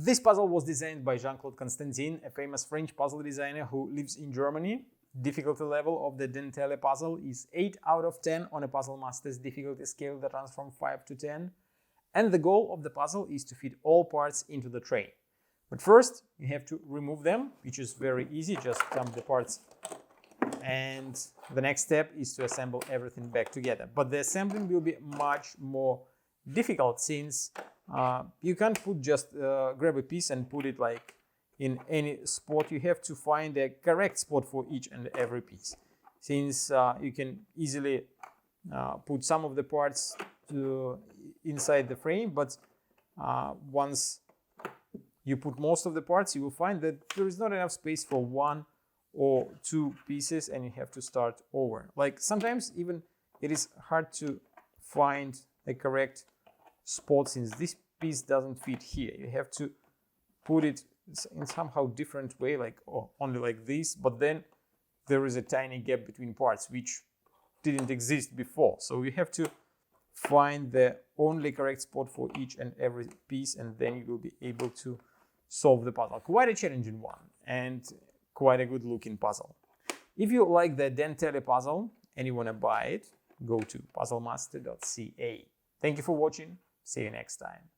This puzzle was designed by Jean-Claude Constantin, a famous French puzzle designer who lives in Germany. Difficulty level of the Dentele puzzle is 8 out of 10 on a Puzzle Masters difficulty scale that runs from 5 to 10. And the goal of the puzzle is to fit all parts into the tray. But first, you have to remove them, which is very easy. Just dump the parts. And the next step is to assemble everything back together. But the assembling will be much more difficult since you can't grab a piece and put it like in any spot. You have to find the correct spot for each and every piece. Since you can easily put some of the parts inside the frame, but once you put most of the parts, you will find that there is not enough space for one or two pieces, and you have to start over. Like sometimes even it is hard to find a correct spot since this piece doesn't fit here. You have to put it in somehow different way, like only like this, but then there is a tiny gap between parts which didn't exist before. So you have to find the only correct spot for each and every piece, and then you will be able to solve the puzzle. Quite a challenging one and quite a good looking puzzle. If you like the Dentele puzzle and you want to buy it, go to puzzlemaster.ca. Thank you for watching. See you next time.